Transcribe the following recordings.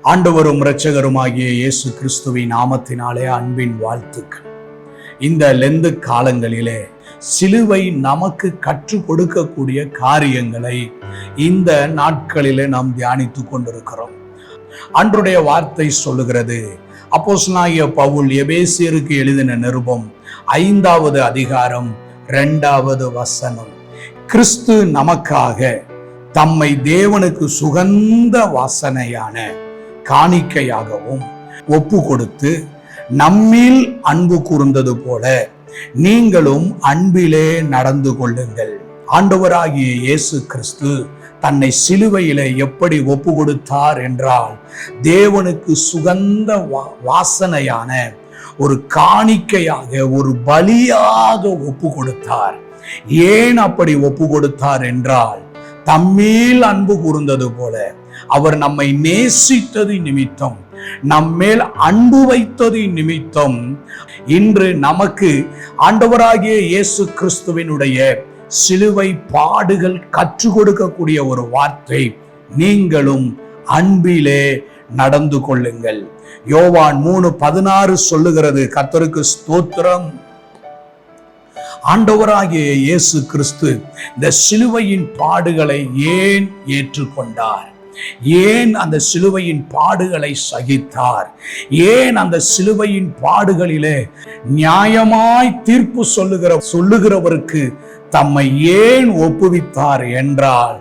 ஆண்டவரும் இரட்சகருமாகிய இயேசு கிறிஸ்துவின் நாமத்தினாலே அன்பின் வாழ்த்துக்கள். இந்த லெந்து காலங்களிலே சிலுவை நமக்கு கற்றுக் கொடுக்கக்கூடிய காரியங்களை இந்த நாட்களிலே நாம் தியானித்துக் கொண்டிருக்கிறோம். அன்றைய வார்த்தை சொல்லுகிறது, அப்போஸ்தலனாகிய பவுல் எபேசியருக்கு எழுதின நிருபம் 5வது அதிகாரம் 2வது வசனம், கிறிஸ்து நமக்காக தம்மை தேவனுக்கு சுகந்த வாசனையான காணிக்கையாகவும் ஒப்பு கொடுத்து நம்மில் அன்பு கூர்ந்தது போல நீங்களும் அன்பிலே நடந்து கொள்ளுங்கள். ஆண்டவராகிய இயேசு கிறிஸ்து தன்னை சிலுவையிலே எப்படி ஒப்பு கொடுத்தார் என்றால், தேவனுக்கு சுகந்த வாசனையான ஒரு காணிக்கையாக, ஒரு பலியாக ஒப்பு கொடுத்தார். ஏன் அப்படி ஒப்பு கொடுத்தார் என்றால், தம்மேல் அன்பு கூர்ந்தது போல அவர் நம்மை நேசித்தது நிமித்தம், நம்மேல் அன்பு வைத்தது நிமித்தம், இன்று நமக்கு ஆண்டவராகிய இயேசு கிறிஸ்துவினுடைய சிலுவை பாடுகள் கற்றுக் கொடுக்கக்கூடிய ஒரு வார்த்தை, நீங்களும் அன்பிலே நடந்து கொள்ளுங்கள். யோவான் 3:16 சொல்லுகிறது, கர்த்தருக்கு ஸ்தோத்திரம். ஆண்டவராகிய இயேசு கிறிஸ்து இந்த சிலுவையின் பாடுகளை ஏன் ஏற்றுக்கொண்டார்? ஏன் அந்த சிலுவையின் பாடுகளை சகித்தார்? ஏன் அந்த சிலுவையின் பாடுகளிலே நியாயமாய் தீர்ப்பு சொல்லுகிறவருக்கு தம்மை ஏன் ஒப்புவித்தார் என்றால்,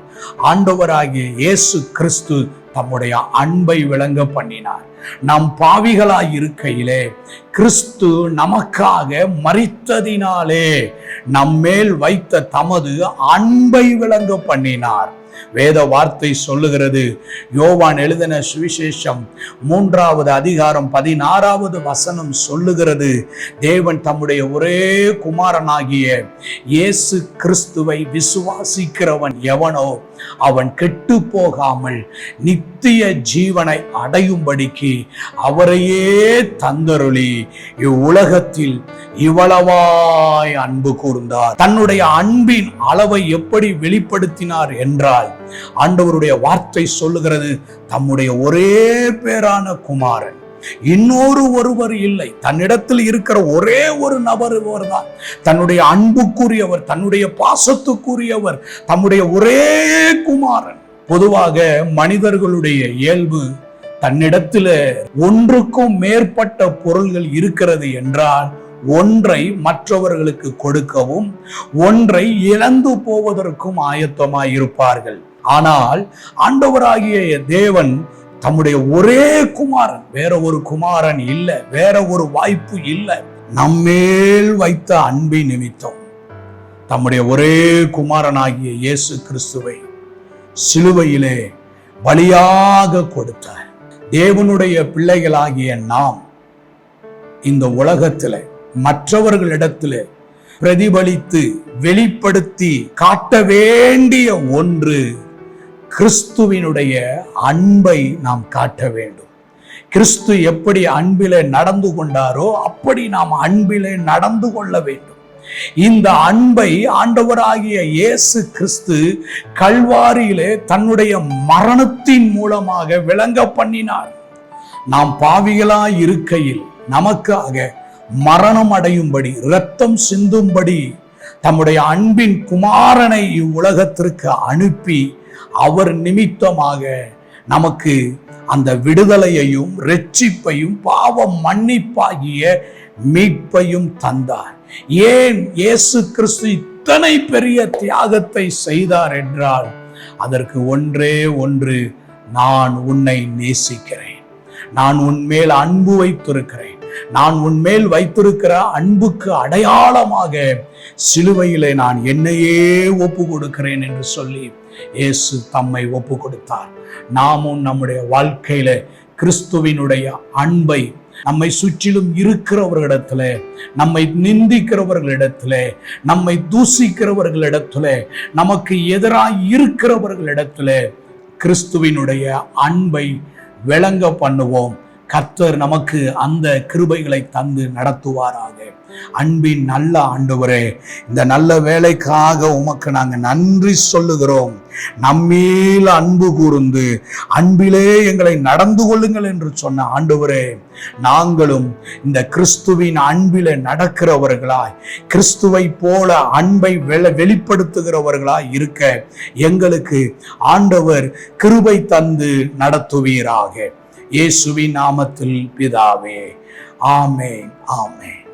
ஆண்டவராகிய இயேசு கிறிஸ்து தம்முடைய அன்பை விளங்க பண்ணினார். நாம் பாவிகளாய் இருக்கையிலே கிறிஸ்து நமக்காக மரித்ததினாலே நம்மேல் வைத்த தமது அன்பை விளங்க பண்ணினார். வேத வார்த்தை சொல்லுகிறது, யோவான் எழுதின சுவிசேஷம் 3வது அதிகாரம் 16வது வசனம் சொல்லுகிறது, தேவன் தம்முடைய ஒரே குமாரனாகிய இயேசு கிறிஸ்துவை விசுவாசிக்கிறவன் எவனோ அவன் கெட்டு போகாமல் நித்திய ஜீவனை அடையும்படிக்கு அவரையே தந்தருளி இவ்வுலகத்தில் இவ்வளவாய் அன்பு கூர்ந்தார். தன்னுடைய அன்பின் அளவை எப்படி வெளிப்படுத்தினார் என்றால், ஆண்டவருடைய வார்த்தை சொல்லுகிறது, தம்முடைய ஒரே பேரான குமாரன், இன்னொரு ஒருவர் இல்லை, தன்னிடத்தில் இருக்கிற ஒரே ஒரு நபர் தான் தன்னுடைய அன்புக்குரியவர், தன்னுடைய பாசத்துக்குரியவர், தம்முடைய ஒரே குமாரன். பொதுவாக மனிதர்களுடைய இயல்பு, தன்னிடத்தில் ஒன்றுக்கும் மேற்பட்ட பொருள்கள் இருக்கிறது என்றால் ஒன்றை மற்றவர்களுக்கு கொடுக்கவும், ஒன்றை இழந்து போவதற்கும் ஆயத்தமாய் இருப்பார்கள். ஆனால் ஆண்டவராகிய தேவன் தம்முடைய ஒரே குமாரன், வேற ஒரு குமாரன் இல்லை, வேற ஒரு வாய்ப்பு இல்லை, நம்மேல் வைத்த அன்பின் நிமித்தம் தம்முடைய ஒரே குமாரனாகிய இயேசு கிறிஸ்துவை சிலுவையிலே பலியாக கொடுத்தார். தேவனுடைய பிள்ளைகளாகிய நாம் இந்த உலகத்தில் மற்றவர்களிடத்தில் பிரதிபலித்து வெளிப்படுத்தி காட்ட வேண்டிய ஒன்று, கிறிஸ்துவினுடைய அன்பை நாம் காட்ட வேண்டும். கிறிஸ்து எப்படி அன்பிலே நடந்து கொண்டாரோ அப்படி நாம் அன்பிலே நடந்து கொள்ள வேண்டும். இந்த அன்பை ஆண்டவராகிய இயேசு கிறிஸ்து கல்வாரியிலே தன்னுடைய மரணத்தின் மூலமாக விளங்க பண்ணினார். நாம் பாவிகளாய் இருக்கையில் நமக்காக மரணம் அடையும்படி, இரத்தம் சிந்தும்படி தம்முடைய அன்பின் குமாரனை இவ்வுலகத்திற்கு அனுப்பி அவர் நிமித்தமாக நமக்கு அந்த விடுதலையையும் இரட்சிப்பையும் பாவ மன்னிப்பாகிய மீட்பையும் தந்தார். ஏன் இயேசு கிறிஸ்து இத்தனை பெரிய தியாகத்தை செய்தார் என்றால், அதற்கு ஒன்றே ஒன்று, நான் உன்னை நேசிக்கிறேன், நான் உன்மேல் அன்பு வைத்திருக்கிறேன், நான் உன்மேல் வைத்திருக்கிற அன்புக்கு அடையாளமாக சிலுவையிலே நான் என்னையே ஒப்பு கொடுக்கிறேன் என்று சொல்லி இயேசு தம்மை ஒப்பு கொடுத்தார். நாமும் நம்முடைய வாழ்க்கையில கிறிஸ்துவினுடைய அன்பை நம்மை சுற்றிலும் இருக்கிறவர்களிடத்துல, நம்மை நிந்திக்கிறவர்களிடத்துல, நம்மை தூசிக்கிறவர்களிடத்துல, நமக்கு எதிராக இருக்கிறவர்களிடத்துல கிறிஸ்துவினுடைய அன்பை விளங்க பண்ணுவோம். கர்த்தர் நமக்கு அந்த கிருபைகளை தந்து நடத்துவாராக. அன்பின் நல்ல ஆண்டவரே, இந்த நல்ல வேலைக்காக உமக்கு நாங்கள் நன்றி சொல்லுகிறோம். நம்மேல் அன்பு கூர்ந்து அன்பிலே எங்களை நடந்து கொள்ளுங்கள் என்று சொன்ன ஆண்டவரே, நாங்களும் இந்த கிறிஸ்துவின் அன்பிலே நடக்கிறவர்களாய், கிறிஸ்துவை போல அன்பை வெளிப்படுத்துகிறவர்களாய் இருக்க எங்களுக்கு ஆண்டவர் கிருபை தந்து நடத்துவீராக. இயேசுவின் நாமத்தில் பிதாவே, ஆமென், ஆமென்.